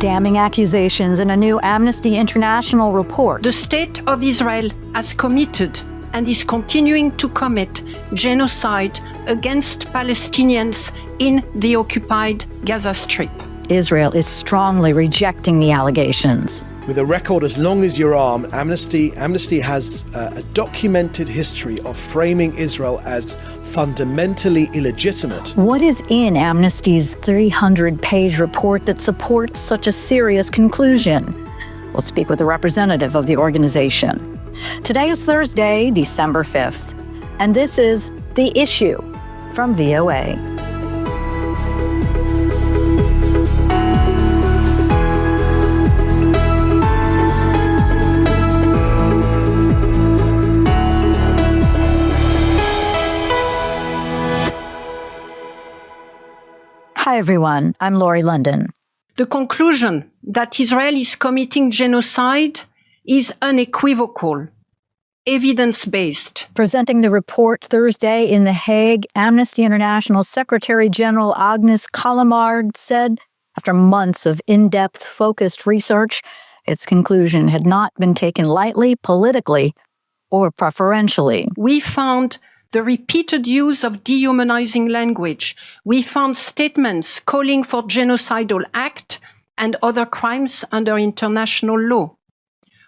damning accusations in a new Amnesty International report. The state of Israel has committed and is continuing to commit genocide against Palestinians in the occupied Gaza Strip. Israel is strongly rejecting the allegations. With a record as long as your arm, Amnesty has a documented history of framing Israel as fundamentally illegitimate. What is in Amnesty's 300-page report that supports such a serious conclusion? We'll speak with a representative of the organization. Today is Thursday, December 5th, and this is The Issue from VOA. Hi, everyone. I'm Laurie London. The conclusion that Israel is committing genocide is unequivocal, evidence-based. Presenting the report Thursday in The Hague, Amnesty International Secretary General Agnes Callamard said, after months of in-depth, focused research, its conclusion had not been taken lightly, politically, or preferentially. We found the repeated use of dehumanizing language. We found statements calling for genocidal act and other crimes under international law.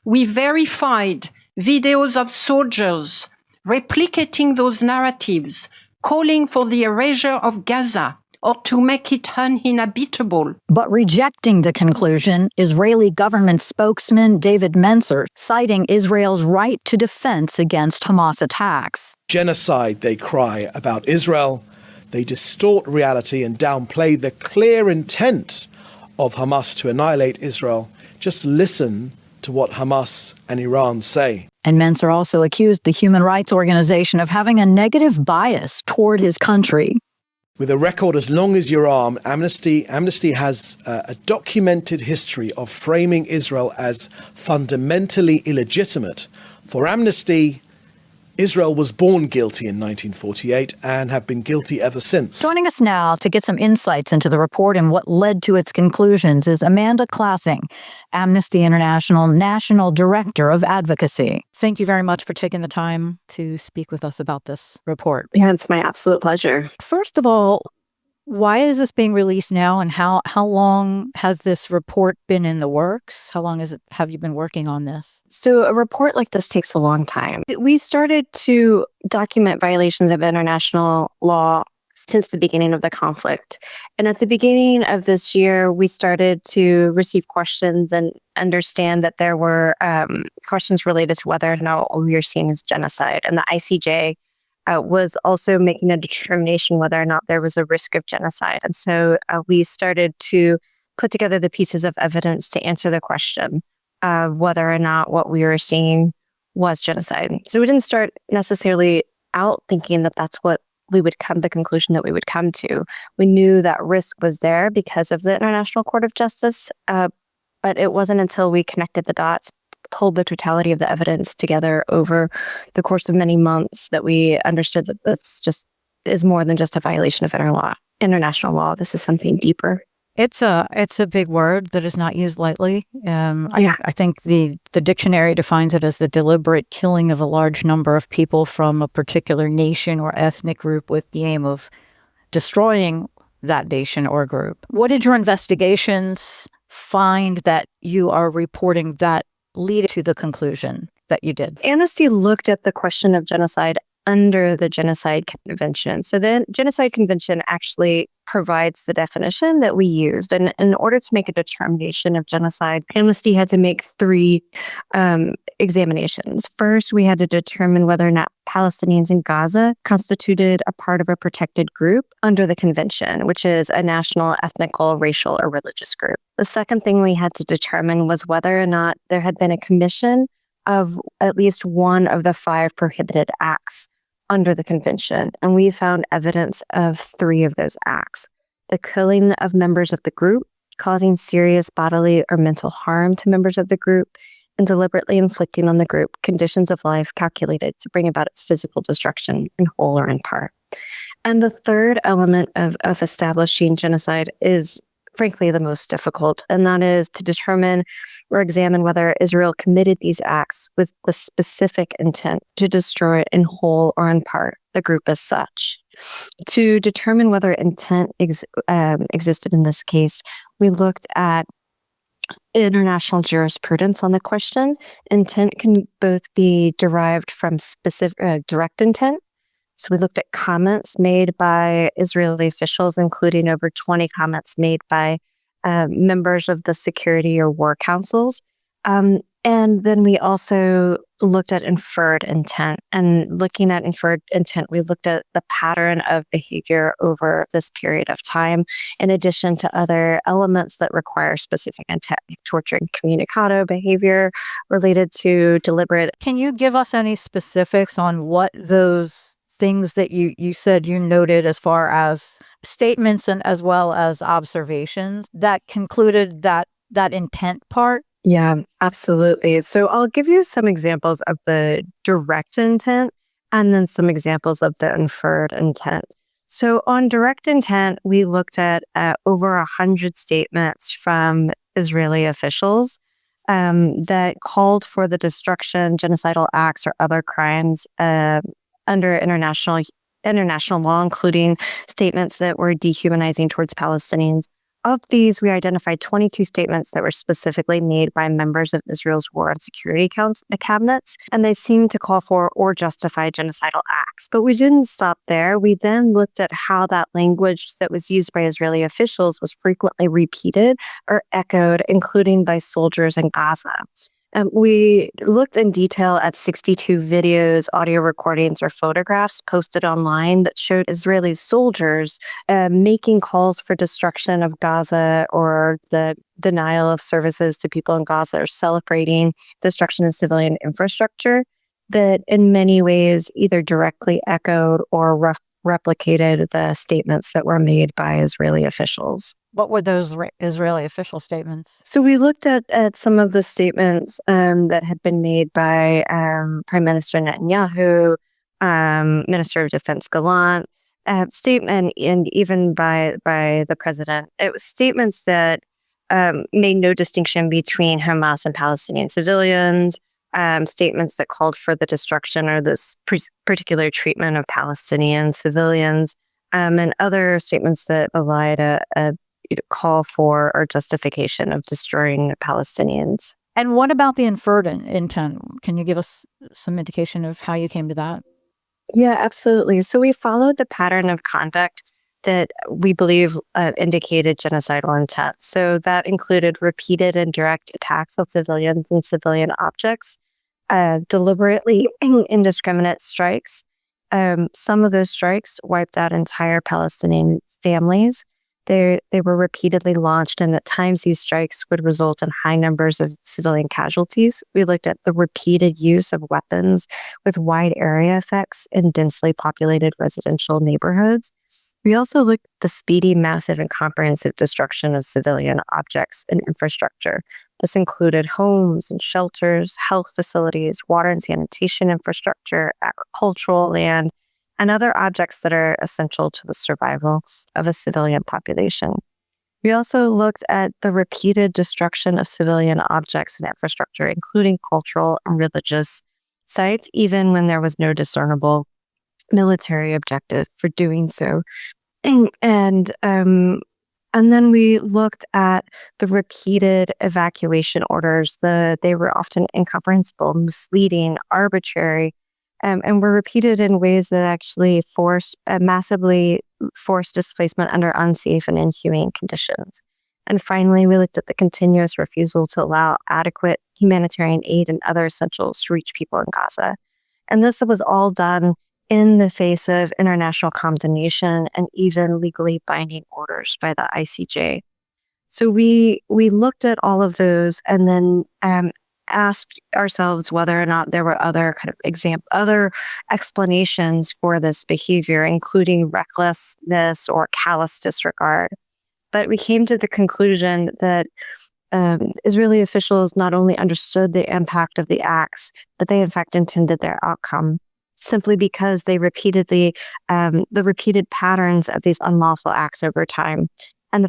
We verified videos of soldiers replicating those narratives, calling for the erasure of Gaza or to make it uninhabitable. But rejecting the conclusion, Israeli government spokesman David Mencer, citing Israel's right to defense against Hamas attacks. Genocide, they cry about Israel. They distort reality and downplay the clear intent of Hamas to annihilate Israel. Just listen to what Hamas and Iran say. And Mencer also accused the human rights organization of having a negative bias toward his country. With a record as long as your arm, Amnesty has a documented history of framing Israel as fundamentally illegitimate. For Amnesty, Israel was born guilty in 1948 and have been guilty ever since. Joining us now to get some insights into the report and what led to its conclusions is Amanda Klassing, Amnesty International National Director of Advocacy. Thank you very much for taking the time to speak with us about this report. Yeah, it's my absolute pleasure. First of all, why is this being released now, and how long has this report been in the works? How long have you been working on this? So a report like this takes a long time. We started to document violations of international law since the beginning of the conflict. And at the beginning of this year, we started to receive questions and understand that there were questions related to whether or not what we were seeing as genocide. And the ICJ was also making a determination whether or not there was a risk of genocide. And so we started to put together the pieces of evidence to answer the question of whether or not what we were seeing was genocide. So we didn't start necessarily out thinking that that's what the conclusion that we would come to. We knew that risk was there because of the International Court of Justice, but it wasn't until we connected the dots, pulled the totality of the evidence together over the course of many months, that we understood that this just is more than just a violation of international law. This is something deeper. It's a big word that is not used lightly. I think the dictionary defines it as the deliberate killing of a large number of people from a particular nation or ethnic group with the aim of destroying that nation or group. What did your investigations find that you are reporting that lead to the conclusion that you did? Amnesty looked at the question of genocide under the Genocide Convention. So the Genocide Convention actually provides the definition that we used. And in order to make a determination of genocide, Amnesty had to make three examinations. First, we had to determine whether or not Palestinians in Gaza constituted a part of a protected group under the convention, which is a national, ethnical, racial, or religious group. The second thing we had to determine was whether or not there had been a commission of at least one of the 5 prohibited acts under the convention. And we found evidence of 3 of those acts: the killing of members of the group, causing serious bodily or mental harm to members of the group, and deliberately inflicting on the group conditions of life calculated to bring about its physical destruction in whole or in part. And the third element of establishing genocide is frankly, the most difficult, and that is to determine or examine whether Israel committed these acts with the specific intent to destroy in whole or in part the group as such. To determine whether intent existed in this case, we looked at international jurisprudence on the question. Intent can both be derived from specific direct intent. So we looked at comments made by Israeli officials, including over 20 comments made by members of the security or war councils. And then we also looked at inferred intent. And looking at inferred intent, we looked at the pattern of behavior over this period of time, in addition to other elements that require specific intent, like torture and communicado behavior related to deliberate. Can you give us any specifics on what those things that you said you noted as far as statements and as well as observations that concluded that intent part? Yeah, absolutely. So I'll give you some examples of the direct intent and then some examples of the inferred intent. So on direct intent, we looked at over 100 statements from Israeli officials that called for the destruction, genocidal acts, or other crimes under international law, including statements that were dehumanizing towards Palestinians. Of these, we identified 22 statements that were specifically made by members of Israel's War and Security cabinets, and they seemed to call for or justify genocidal acts. But we didn't stop there. We then looked at how that language that was used by Israeli officials was frequently repeated or echoed, including by soldiers in Gaza. We looked in detail at 62 videos, audio recordings, or photographs posted online that showed Israeli soldiers making calls for destruction of Gaza or the denial of services to people in Gaza, or celebrating destruction of civilian infrastructure that in many ways either directly echoed or replicated the statements that were made by Israeli officials. What were those Israeli official statements? So we looked at some of the statements that had been made by Prime Minister Netanyahu, Minister of Defense Gallant, statement, and even by the president. It was statements that made no distinction between Hamas and Palestinian civilians, statements that called for the destruction or this particular treatment of Palestinian civilians, and other statements that allied a call for or justification of destroying Palestinians. And what about the inferred intent? Can you give us some indication of how you came to that? Yeah, absolutely. So we followed the pattern of conduct that we believe indicated genocidal intent. So that included repeated and direct attacks on civilians and civilian objects, deliberately indiscriminate strikes. Some of those strikes wiped out entire Palestinian families. They were repeatedly launched, and at times these strikes would result in high numbers of civilian casualties. We looked at the repeated use of weapons with wide area effects in densely populated residential neighborhoods. We also looked at the speedy, massive, and comprehensive destruction of civilian objects and infrastructure. This included homes and shelters, health facilities, water and sanitation infrastructure, agricultural land, and other objects that are essential to the survival of a civilian population. We also looked at the repeated destruction of civilian objects and infrastructure, including cultural and religious sites, even when there was no discernible military objective for doing so. And then we looked at the repeated evacuation orders. They were often incomprehensible, misleading, arbitrary, and were repeated in ways that actually massively forced displacement under unsafe and inhumane conditions. And finally, we looked at the continuous refusal to allow adequate humanitarian aid and other essentials to reach people in Gaza. And this was all done in the face of international condemnation and even legally binding orders by the ICJ. So we looked at all of those and then asked ourselves whether or not there were other other explanations for this behavior, including recklessness or callous disregard. But we came to the conclusion that Israeli officials not only understood the impact of the acts, but they in fact intended their outcome, simply because they the repeated patterns of these unlawful acts over time and the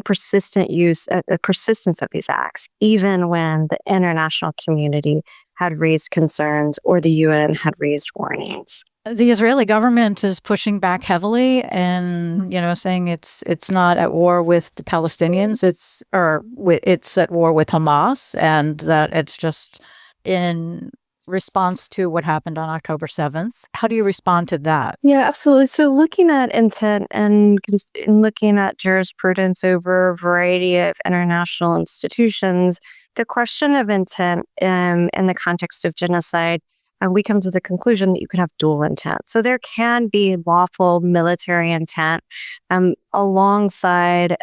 persistence of these acts, even when the international community had raised concerns or the UN had raised warnings. The Israeli government is pushing back heavily and, saying it's not at war with the Palestinians, it's at war with Hamas, and that it's just in response to what happened on October 7th. How do you respond to that? Yeah, absolutely. So looking at intent and looking at jurisprudence over a variety of international institutions, the question of intent in the context of genocide, and we come to the conclusion that you can have dual intent. So there can be lawful military intent alongside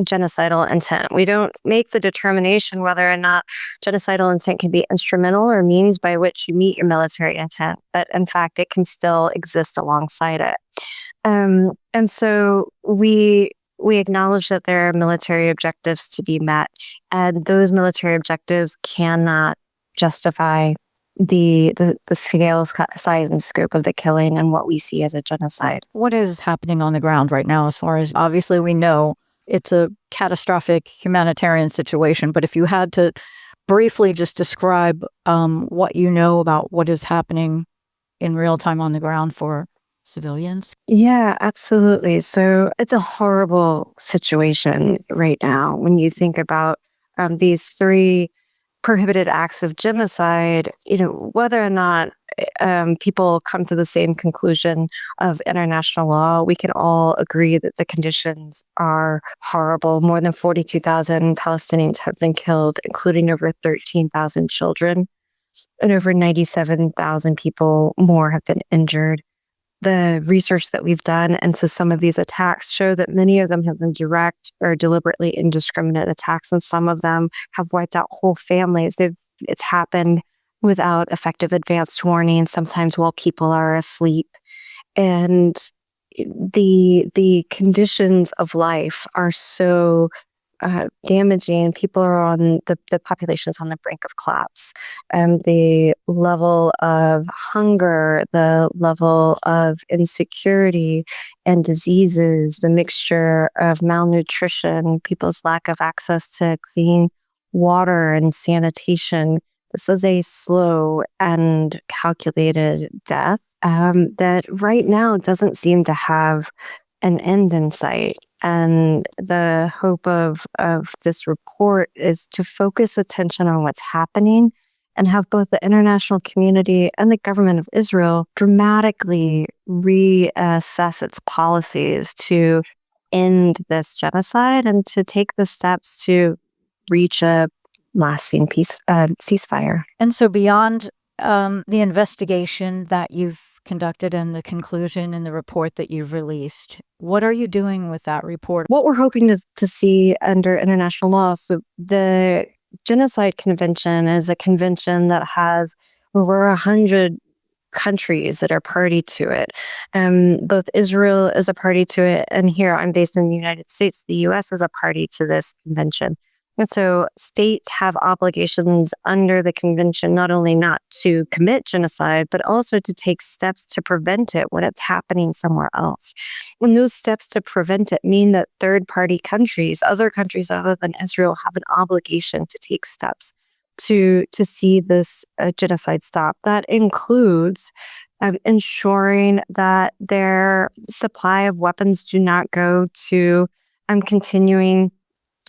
genocidal intent. We don't make the determination whether or not genocidal intent can be instrumental or means by which you meet your military intent, but in fact, it can still exist alongside it. And so we acknowledge that there are military objectives to be met, and those military objectives cannot justify the scale, size, and scope of the killing and what we see as a genocide. What is happening on the ground right now, as far as, obviously we know it's a catastrophic humanitarian situation, but if you had to briefly just describe what you know about what is happening in real time on the ground for civilians? Yeah, absolutely. So it's a horrible situation right now when you think about these three prohibited acts of genocide, whether or not people come to the same conclusion of international law, we can all agree that the conditions are horrible. More than 42,000 Palestinians have been killed, including over 13,000 children, and over 97,000 people more have been injured. The research that we've done into some of these attacks show that many of them have been direct or deliberately indiscriminate attacks, and some of them have wiped out whole families. It's happened without effective advanced warning, sometimes while people are asleep. And the conditions of life are so damaging. People are on the population's on the brink of collapse. The level of hunger, the level of insecurity and diseases, the mixture of malnutrition, people's lack of access to clean water and sanitation. This is a slow and calculated death that right now doesn't seem to have an end in sight. And the hope of this report is to focus attention on what's happening and have both the international community and the government of Israel dramatically reassess its policies to end this genocide and to take the steps to reach a lasting ceasefire. And so beyond the investigation that you've conducted and the conclusion in the report that you've released, what are you doing with that report? What we're hoping to see under international law, so the Genocide Convention is a convention that has over 100 countries that are party to it. Both Israel is a party to it, and here I'm based in the United States. The U.S. is a party to this convention. And so states have obligations under the convention, not only not to commit genocide, but also to take steps to prevent it when it's happening somewhere else. And those steps to prevent it mean that third-party countries, other countries other than Israel, have an obligation to take steps to see this genocide stop. That includes ensuring that their supply of weapons do not go to continuing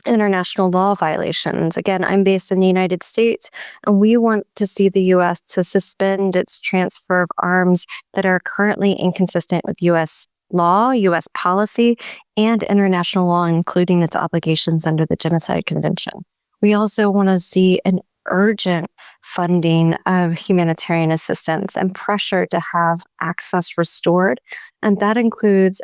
international law violations. Again, I'm based in the United States, and we want to see the U.S. to suspend its transfer of arms that are currently inconsistent with U.S. law, U.S. policy, and international law, including its obligations under the Genocide Convention. We also want to see an urgent funding of humanitarian assistance and pressure to have access restored, and that includes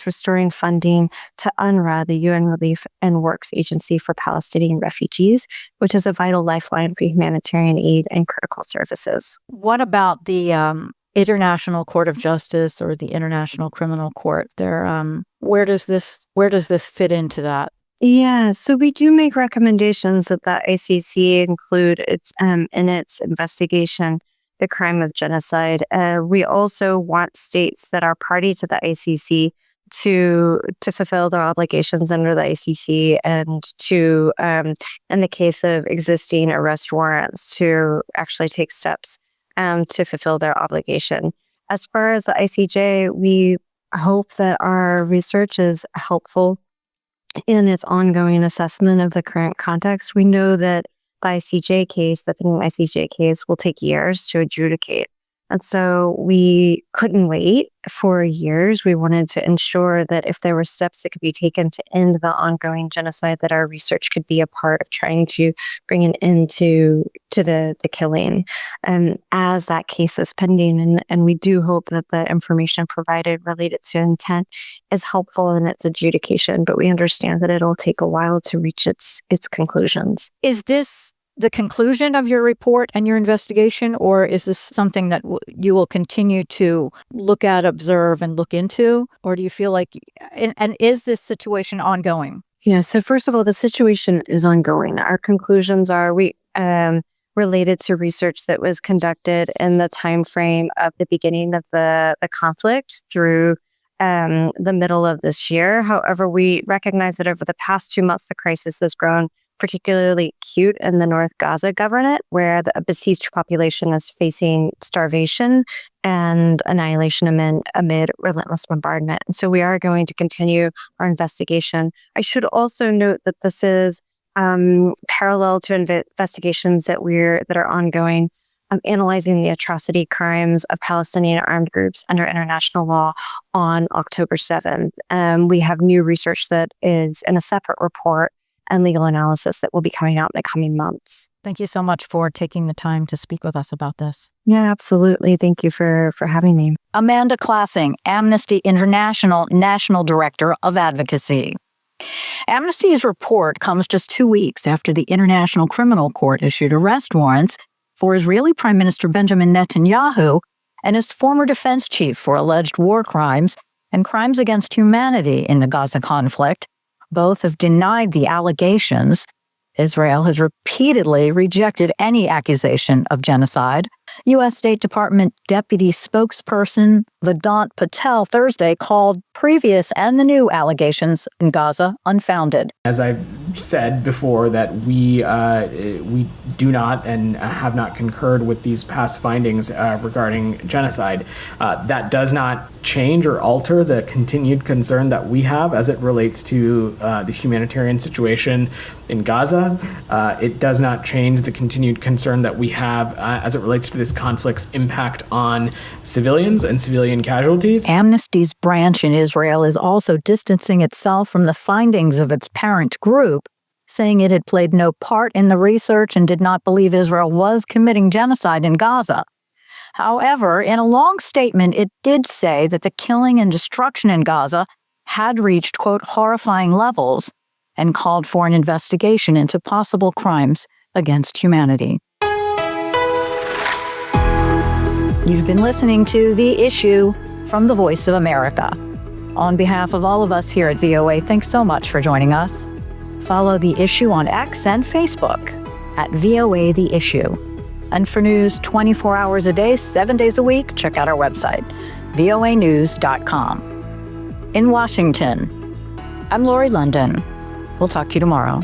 restoring funding to UNRWA, the UN Relief and Works Agency for Palestinian Refugees, which is a vital lifeline for humanitarian aid and critical services. What about the International Court of Justice or the International Criminal Court? Where does this fit into that? Yeah, so we do make recommendations that the ICC include in its investigation the crime of genocide. We also want states that are party to the ICC to fulfill their obligations under the ICC and to, in the case of existing arrest warrants, to actually take steps to fulfill their obligation. As far as the ICJ, we hope that our research is helpful in its ongoing assessment of the current context. We know that the ICJ case, the pending ICJ case, will take years to adjudicate. And so we couldn't wait for years. We wanted to ensure that if there were steps that could be taken to end the ongoing genocide, that our research could be a part of trying to bring an end to the killing. And as that case is pending, and we do hope that the information provided related to intent is helpful in its adjudication, but we understand that it'll take a while to reach its conclusions. Is this the conclusion of your report and your investigation, or is this something that you will continue to look at, observe, and look into? Or do you feel like, and is this situation ongoing? Yeah, so first of all, the situation is ongoing. Our conclusions are related to research that was conducted in the time frame of the beginning of the conflict through the middle of this year. However, we recognize that over the past 2 months, the crisis has grown particularly acute in the North Gaza governorate, where the besieged population is facing starvation and annihilation amid relentless bombardment. And so we are going to continue our investigation. I should also note that this is parallel to investigations that are ongoing, analyzing the atrocity crimes of Palestinian armed groups under international law on October 7th. We have new research that is in a separate report and legal analysis that will be coming out in the coming months. Thank you so much for taking the time to speak with us about this. Yeah, absolutely. Thank you for having me. Amanda Classing, Amnesty International National Director of Advocacy. Amnesty's report comes just 2 weeks after the International Criminal Court issued arrest warrants for Israeli Prime Minister Benjamin Netanyahu and his former defense chief for alleged war crimes and crimes against humanity in the Gaza conflict. Both have denied the allegations. Israel has repeatedly rejected any accusation of genocide. U.S. State Department Deputy Spokesperson Vedant Patel Thursday called previous and the new allegations in Gaza unfounded. As I've said before, that we do not and have not concurred with these past findings regarding genocide. That does not change or alter the continued concern that we have as it relates to the humanitarian situation in Gaza. It does not change the continued concern that we have as it relates to this conflict's impact on civilians and civilian casualties. Amnesty's branch in Israel is also distancing itself from the findings of its parent group, saying it had played no part in the research and did not believe Israel was committing genocide in Gaza. However, in a long statement, it did say that the killing and destruction in Gaza had reached, quote, horrifying levels, and called for an investigation into possible crimes against humanity. You've been listening to The Issue from the Voice of America. On behalf of all of us here at VOA, thanks so much for joining us. Follow The Issue on X and Facebook at VOA The Issue. And for news 24 hours a day, 7 days a week, check out our website, voanews.com. In Washington, I'm Lori London. We'll talk to you tomorrow.